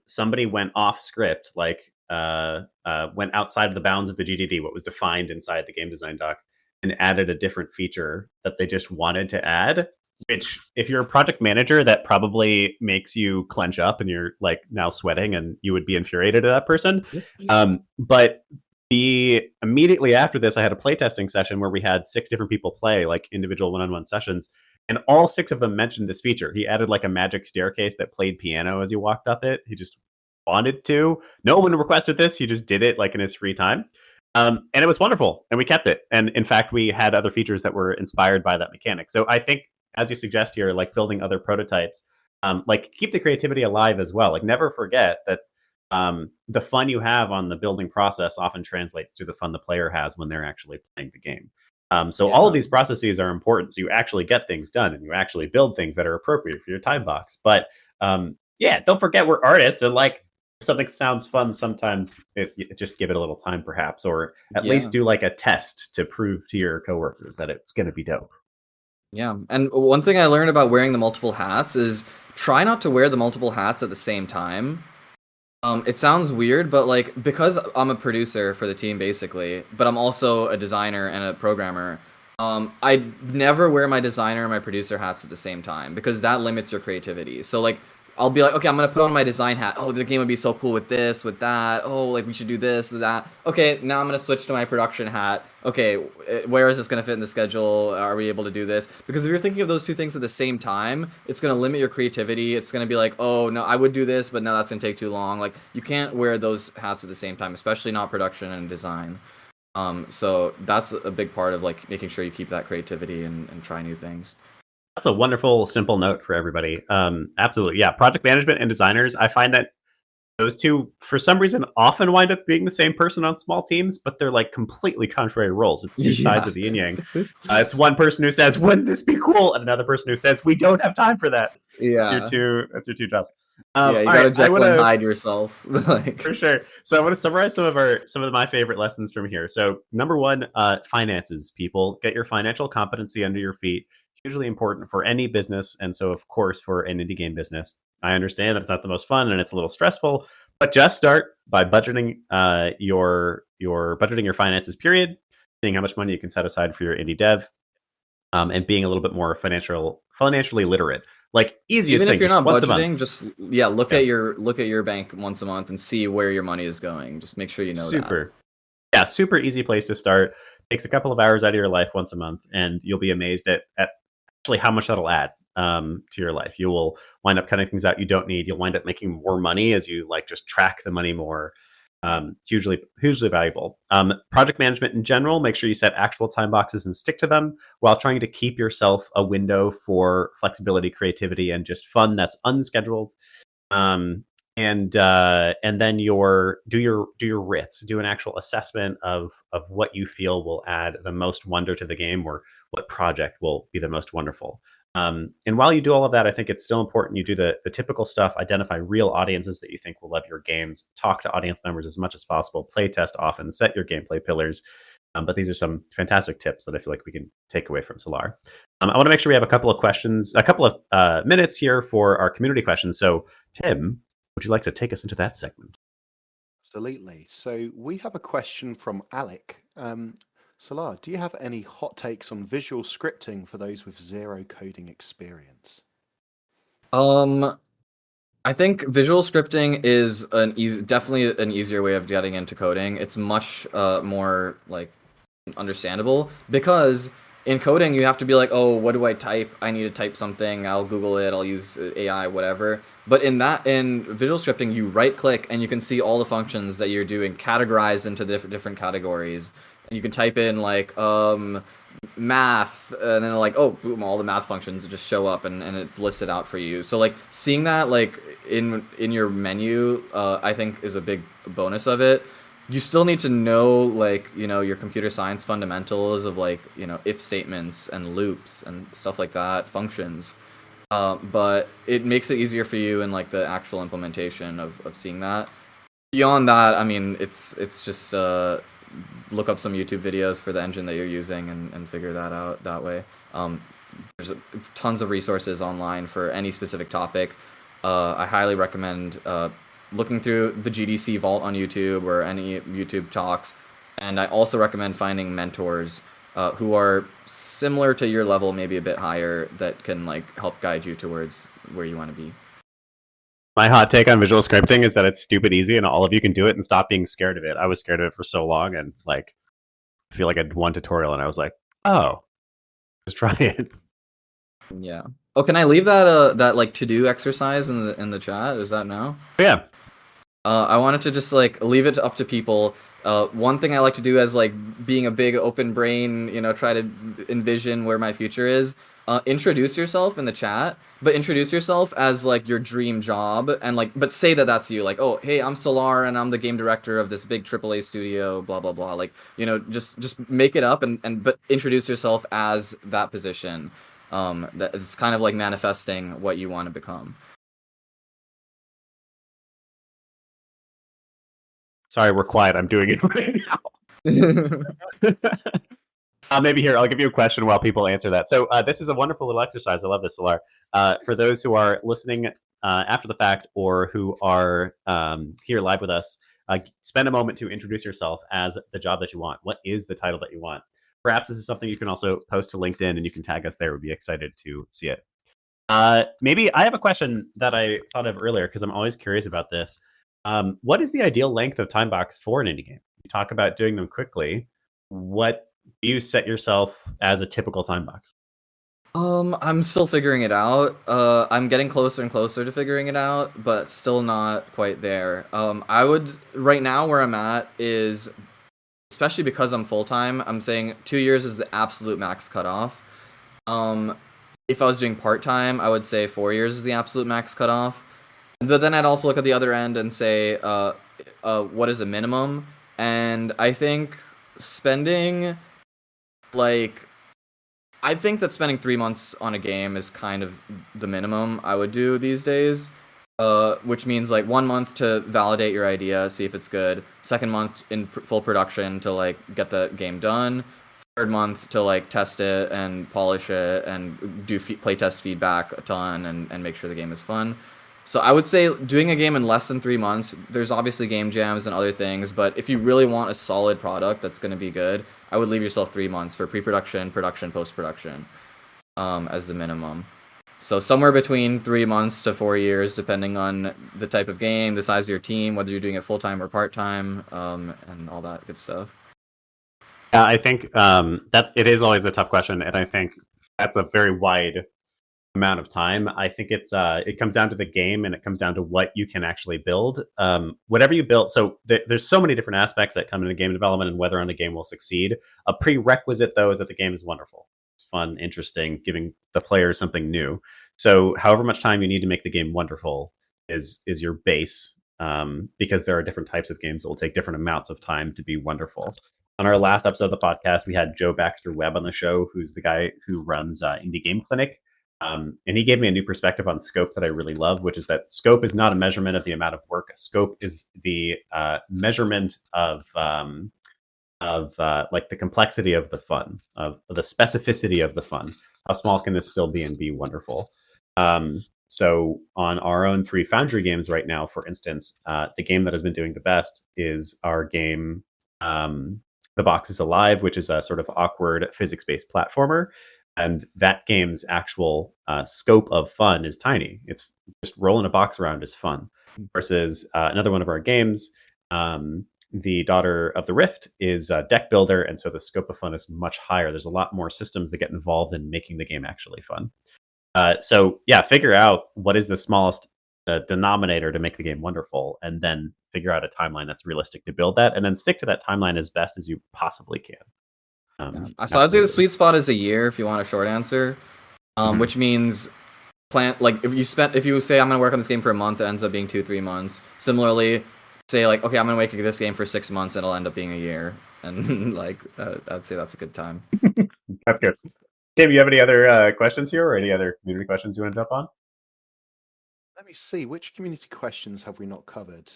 somebody went off script, like went outside of the bounds of the GDD, what was defined inside the game design doc, and added a different feature that they just wanted to add. Which, if you're a project manager, that probably makes you clench up and you're like now sweating, and you would be infuriated at that person. But immediately after this, I had a playtesting session where we had 6 different people play like individual one-on-one sessions, and all 6 of them mentioned this feature. He added like a magic staircase that played piano as you walked up it. He just wanted to. No one requested this. He just did it like in his free time. And it was wonderful, and we kept it. And in fact, we had other features that were inspired by that mechanic. So I think, as you suggest here, like building other prototypes, like keep the creativity alive as well. Like never forget that the fun you have on the building process often translates to the fun the player has when they're actually playing the game. So all of these processes are important. So you actually get things done and you actually build things that are appropriate for your time box. But don't forget we're artists, and like if something sounds fun, sometimes just give it a little time perhaps, or at least do like a test to prove to your coworkers that it's going to be dope. Yeah, and one thing I learned about wearing the multiple hats is try not to wear the multiple hats at the same time. It sounds weird, but like because I'm a producer for the team basically, but I'm also a designer and a programmer, I never wear my designer and my producer hats at the same time because that limits your creativity. So like I'll be like, okay, I'm gonna put on my design hat. Oh, the game would be so cool with this, with that. Oh, like we should do this, that. Okay, now I'm gonna switch to my production hat. Okay, where is this gonna fit in the schedule? Are we able to do this? Because if you're thinking of those two things at the same time, it's gonna limit your creativity. It's gonna be like, oh no, I would do this, but no, that's gonna take too long. Like you can't wear those hats at the same time, especially not production and design. So that's a big part of like making sure you keep that creativity and try new things. That's a wonderful, simple note for everybody. Absolutely. Yeah. Project management and designers, I find that those two, for some reason, often wind up being the same person on small teams, but they're like completely contrary roles. It's two sides of the yin yang. It's one person who says, wouldn't this be cool? And another person who says, we don't have time for that. Yeah. That's your two jobs. You gotta Jekyll and Hyde yourself. Like for sure. So I want to summarize some of my favorite lessons from here. So number one, finances, people. Get your financial competency under your feet. Hugely important for any business, and so of course for an indie game business. I understand that it's not the most fun and it's a little stressful, but just start by budgeting your budgeting your finances. Period. Seeing how much money you can set aside for your indie dev, and being a little bit more financially literate. Like easiest even thing, if you're not budgeting, look at your bank once a month and see where your money is going. Just make sure you know that. Super easy place to start. Takes a couple of hours out of your life once a month, and you'll be amazed at actually how much that'll add to your life. You will wind up cutting things out you don't need. You'll wind up making more money as you like just track the money more. Hugely valuable. Project management in general, make sure you set actual time boxes and stick to them while trying to keep yourself a window for flexibility, creativity, and just fun that's unscheduled. And then do your RITs, do an actual assessment of what you feel will add the most wonder to the game, or what project will be the most wonderful. And while you do all of that, I think it's still important you do the typical stuff, identify real audiences that you think will love your games, talk to audience members as much as possible, play test often, set your gameplay pillars. But these are some fantastic tips that I feel like we can take away from Salaar. I want to make sure we have a couple of minutes here for our community questions. So Tim, would you like to take us into that segment? Absolutely. So we have a question from Alec. Salaar, do you have any hot takes on visual scripting for those with zero coding experience? I think visual scripting is definitely an easier way of getting into coding. It's much more like understandable, because in coding you have to be like, oh, what do I type? I need to type something. I'll Google it. I'll use AI, whatever. But in visual scripting, you right click and you can see all the functions that you're doing categorized into different categories. And you can type in like math, and then like, oh, boom, all the math functions just show up and it's listed out for you. So like seeing that like in your menu, I think is a big bonus of it. You still need to know like, your computer science fundamentals of like, if statements and loops and stuff like that, functions. But it makes it easier for you in like the actual implementation of seeing that. Beyond that, I mean, it's just look up some YouTube videos for the engine that you're using and figure that out that way. There's tons of resources online for any specific topic. I highly recommend looking through the GDC vault on YouTube or any YouTube talks, and I also recommend finding mentors who are similar to your level, maybe a bit higher, that can like help guide you towards where you want to be. My hot take on visual scripting is that it's stupid easy and all of you can do it and stop being scared of it. I was scared of it for so long and like I feel like I did one tutorial and I was like, oh, just try it. Yeah. Oh, can I leave that that like to do exercise in the chat? Is that now? Yeah. I wanted to just like leave it up to people. One thing I like to do as like being a big open brain, you know, try to envision where my future is. Introduce yourself in the chat, but introduce yourself as like your dream job, and like, but say that that's you. Like, oh, hey, I'm Salaar, and I'm the game director of this big AAA studio. Blah blah blah. Like, you know, just make it up, and but introduce yourself as that position. That it's kind of like manifesting what you want to become. Sorry, we're quiet. I'm doing it right now. Maybe here, I'll give you a question while people answer that. So this is a wonderful little exercise. I love this, Salaar. For those who are listening after the fact or who are here live with us, spend a moment to introduce yourself as the job that you want. What is the title that you want? Perhaps this is something you can also post to LinkedIn and you can tag us there. We'd be excited to see it. Maybe I have a question that I thought of earlier because I'm always curious about this. What is the ideal length of time box for an indie game? You talk about doing them quickly. What do you set yourself as a typical time box? I'm still figuring it out. I'm getting closer and closer to figuring it out, but still not quite there. I would right now where I'm at is, especially because I'm full time, I'm saying 2 years is the absolute max cutoff. If I was doing part time, I would say 4 years is the absolute max cutoff. But then I'd also look at the other end and say, what is a minimum? And I think spending like I think that spending 3 months on a game is kind of the minimum I would do these days. Which means like 1 month to validate your idea, see if it's good. Second month in full production to like get the game done. Third month to like test it and polish it and do playtest feedback a ton and make sure the game is fun. So I would say doing a game in less than 3 months, there's obviously game jams and other things, but if you really want a solid product that's going to be good, I would leave yourself 3 months for pre-production, production, post-production as the minimum. So somewhere between 3 months to 4 years, depending on the type of game, the size of your team, whether you're doing it full-time or part-time, and all that good stuff. Yeah, I think it is always a tough question, and I think that's a very wide amount of time. I think it comes down to the game and it comes down to what you can actually build. Whatever you build, so there's so many different aspects that come into game development and whether or not a game will succeed. A prerequisite though is that the game is wonderful. It's fun, interesting, giving the player something new. So however much time you need to make the game wonderful is your base, because there are different types of games that will take different amounts of time to be wonderful. On our last episode of the podcast, we had Joe Baxter Webb on the show, who's the guy who runs Indie Game Clinic. And he gave me a new perspective on scope that I really love, which is that scope is not a measurement of the amount of work. Scope is the measurement of like the complexity of the fun, of the specificity of the fun. How small can this still be and be wonderful? So on our own 3 Foundry games right now, for instance, the game that has been doing the best is our game, The Box is Alive, which is a sort of awkward physics-based platformer. And that game's actual scope of fun is tiny. It's just rolling a box around is fun. Versus another one of our games, The Daughter of the Rift, is a deck builder, and so the scope of fun is much higher. There's a lot more systems that get involved in making the game actually fun. So yeah, figure out what is the smallest denominator to make the game wonderful, and then figure out a timeline that's realistic to build that, and then stick to that timeline as best as you possibly can. So I'd say the sweet spot is a year if you want a short answer, which means like if you say I'm gonna work on this game for a month, it ends up being 2-3 months. Similarly, say like okay, I'm gonna make this game for 6 months, and it'll end up being a year, and like I'd say that's a good time. That's good. Tim, you have any other questions here, or any other community questions you want to jump on? Let me see, which community questions have we not covered?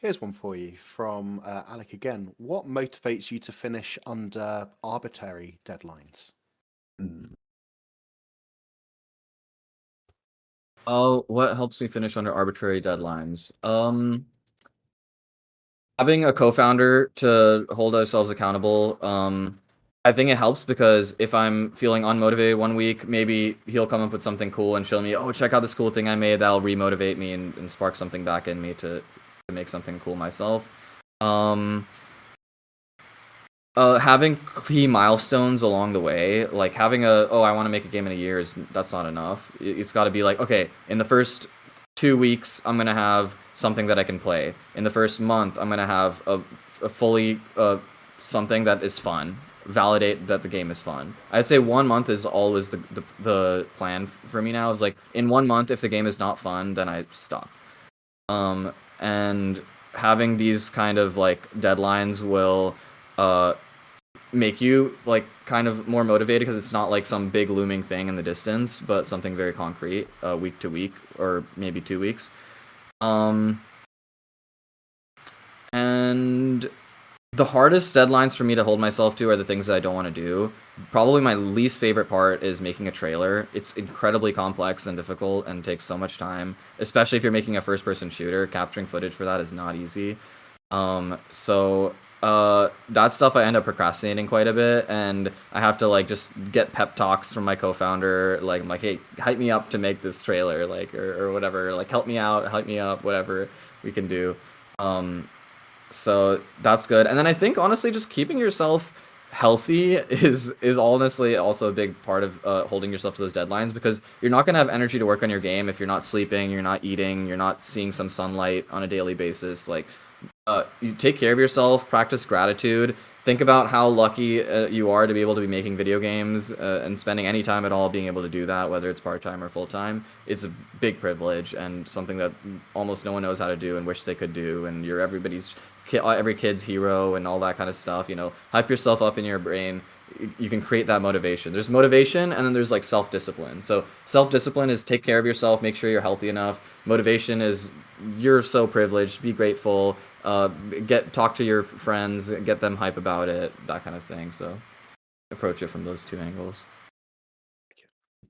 Here's one for you from Alec again. What motivates you to finish under arbitrary deadlines? Oh, what helps me finish under arbitrary deadlines? Having a co-founder to hold ourselves accountable. I think it helps because if I'm feeling unmotivated one week, maybe he'll come up with something cool and show me, oh, check out this cool thing I made. That'll remotivate me and spark something back in me to make something cool myself. Um, having key milestones along the way, like having I want to make a game in a year that's not enough. It's got to be like, okay, in the first 2 weeks, I'm gonna have something that I can play. In the first month, I'm gonna have a fully something that is fun. Validate that the game is fun. I'd say 1 month is always the plan for me now. Is like in 1 month, if the game is not fun, then I stop. And having these kind of like deadlines will make you like kind of more motivated because it's not like some big looming thing in the distance, but something very concrete, week to week or maybe 2 weeks. And the hardest deadlines for me to hold myself to are the things that I don't want to do. Probably my least favorite part is making a trailer. It's incredibly complex and difficult and takes so much time, especially if you're making a first-person shooter. Capturing footage for that is not easy. So that stuff I end up procrastinating quite a bit, and I have to like just get pep talks from my co-founder. Like I'm like, hey, hype me up to make this trailer, like or whatever. Like help me out, hype me up, whatever we can do. So that's good. And then I think honestly, just keeping yourself healthy is honestly also a big part of holding yourself to those deadlines, because you're not gonna have energy to work on your game if you're not sleeping, you're not eating, you're not seeing some sunlight on a daily basis. Like you take care of yourself, practice gratitude, think about how lucky you are to be able to be making video games and spending any time at all being able to do that, whether it's part-time or full-time. It's a big privilege and something that almost no one knows how to do and wish they could do, and you're every kid's hero and all that kind of stuff. Hype yourself up in your brain. You can create that motivation. There's motivation, and then there's like self-discipline. So self-discipline is take care of yourself, make sure you're healthy enough. Motivation is you're so privileged, be grateful, talk to your friends, get them hype about it, that kind of thing. So approach it from those two angles.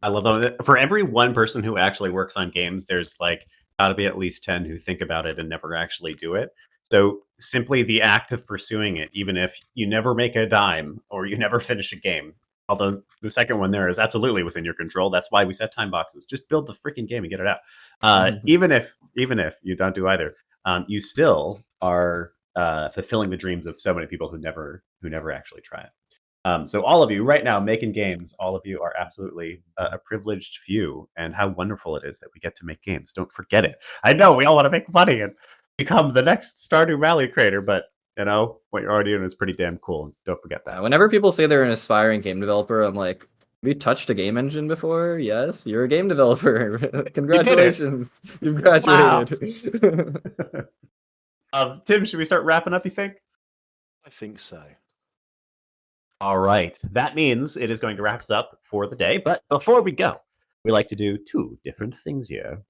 I love that. For every one person who actually works on games, there's like got to be at least 10 who think about it and never actually do it. So simply the act of pursuing it, even if you never make a dime or you never finish a game, although the second one there is absolutely within your control. That's why we set time boxes. Just build the freaking game and get it out. Even if you don't do either, you still are fulfilling the dreams of so many people who never actually try it. So all of you right now making games, all of you are absolutely a privileged few, and how wonderful it is that we get to make games. Don't forget it. I know we all want to make money and become the next Stardew Valley creator, but what you're already doing is pretty damn cool. Don't forget that. Whenever people say they're an aspiring game developer, I'm like, have you touched a game engine before? Yes, you're a game developer. Congratulations, you've graduated. Wow. Tim, should we start wrapping up, you think? I think so. All right. That means it is going to wrap us up for the day. But before we go, we like to do two different things here.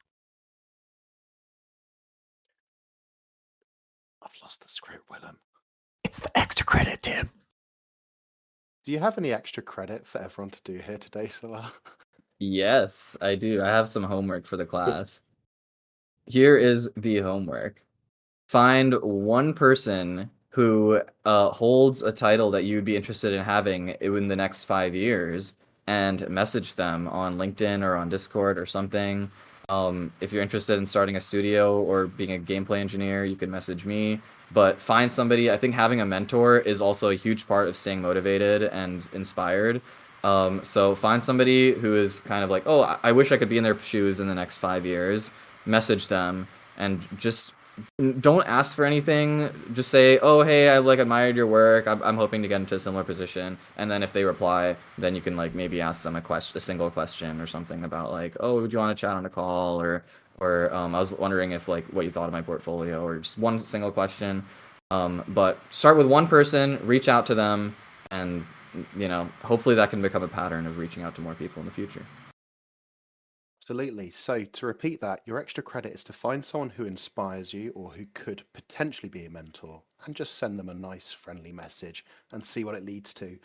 I've lost the script, Willem. It's the extra credit, Tim. Do you have any extra credit for everyone to do here today, Salaar? Yes, I do. I have some homework for the class. Here is the homework. Find one person who holds a title that you'd be interested in having in the next 5 years and message them on LinkedIn or on Discord or something. If you're interested in starting a studio or being a gameplay engineer, you can message me. But find somebody. I think having a mentor is also a huge part of staying motivated and inspired. So find somebody who is kind of like, oh, I wish I could be in their shoes in the next 5 years. Message them and just don't ask for anything. Just say, oh, hey, I admired your work. I'm hoping to get into a similar position. And then if they reply, then you can maybe ask them a single question or something about oh, would you want to chat on a call, or I was wondering if what you thought of my portfolio, or just one single question. But start with one person, reach out to them, and hopefully that can become a pattern of reaching out to more people in the future. Absolutely. So to repeat that, your extra credit is to find someone who inspires you or who could potentially be a mentor and just send them a nice friendly message and see what it leads to.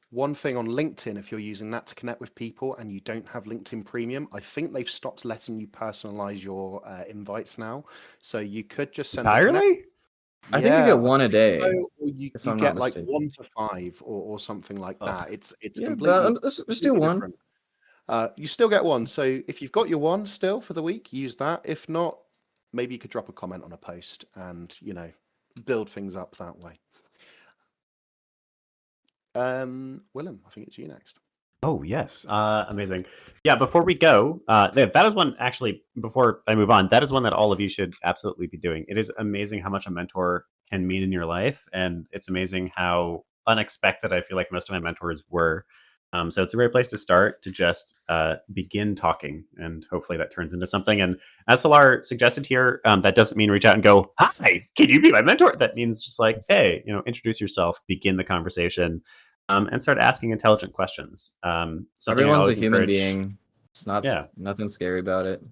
One thing on LinkedIn, if you're using that to connect with people and you don't have LinkedIn Premium, I think they've stopped letting you personalize your invites now. So you could just send a connect. Entirely? I think you get Yeah, one a so, day, or you, if you I'm not get like mistaken. 1 to 5 or something like Oh. that. It's Yeah, completely, but let's do completely one. different. You still get one. So if you've got your one still for the week, use that. If not, maybe you could drop a comment on a post and, build things up that way. Willem, I think it's you next. Oh, yes. Amazing. Yeah, before we go, that is one, actually, before I move on, that is one that all of you should absolutely be doing. It is amazing how much a mentor can mean in your life, and it's amazing how unexpected I feel like most of my mentors were. So it's a great place to start to just begin talking, and hopefully that turns into something. And as Salaar suggested here, that doesn't mean reach out and go, "Hi, can you be my mentor?" That means just like, "Hey, introduce yourself, begin the conversation." And start asking intelligent questions. Something I Everyone's a always human encourage. being. It's not nothing scary about it.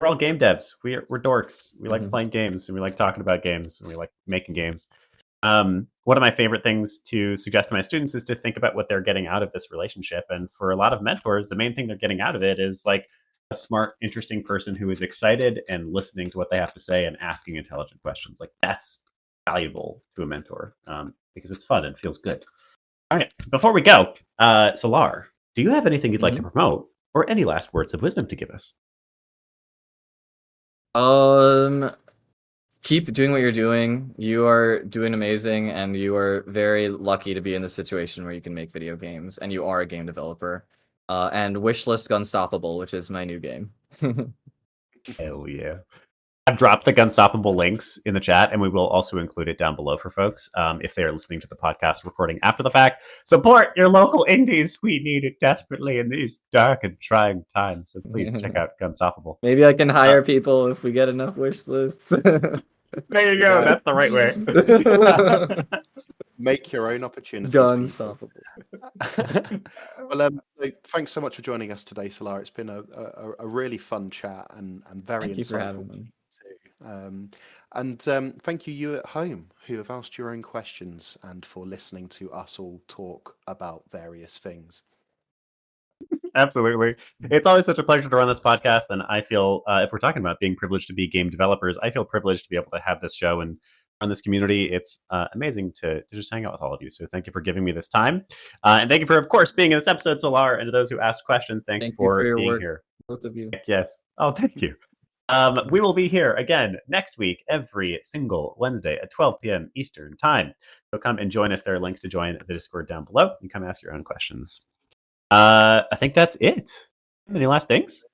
We're all game devs. We're dorks. We like playing games, and we like talking about games, and we like making games. One of my favorite things to suggest to my students is to think about what they're getting out of this relationship. And for a lot of mentors, the main thing they're getting out of it is like a smart, interesting person who is excited and listening to what they have to say and asking intelligent questions. Like that's valuable to a mentor because it's fun and feels good. All right. Before we go, Salaar, do you have anything you'd like to promote or any last words of wisdom to give us? Keep doing what you're doing. You are doing amazing, and you are very lucky to be in the situation where you can make video games, and you are a game developer. And Wishlist Gunstoppable, which is my new game. Hell yeah. I've dropped the Gunstoppable links in the chat, and we will also include it down below for folks if they are listening to the podcast recording after the fact. Support your local indies. We need it desperately in these dark and trying times. So please check out Gunstoppable. Maybe I can hire people if we get enough wish lists. There you go. That's the right way. Make your own opportunities. Gunstoppable. Well, thanks so much for joining us today, Salaar. It's been a really fun chat and very Thank you for insightful. having me. And thank you at home who have asked your own questions and for listening to us all talk about various things. Absolutely. It's always such a pleasure to run this podcast. And I feel, if we're talking about being privileged to be game developers, I feel privileged to be able to have this show and run this community. It's amazing to just hang out with all of you. So thank you for giving me this time. And thank you for, of course, being in this episode, Salaar. And to those who asked questions, thanks for being work, here. both of you. Yes. Oh, thank you. We will be here again next week, every single Wednesday at 12 p.m. Eastern Time. So come and join us. There are links to join the Discord down below. You come ask your own questions. I think that's it. Any last things?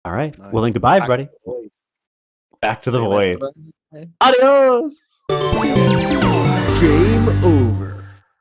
All right. No. Well, then goodbye, everybody. Back to the void. Bye. Adios. Game over.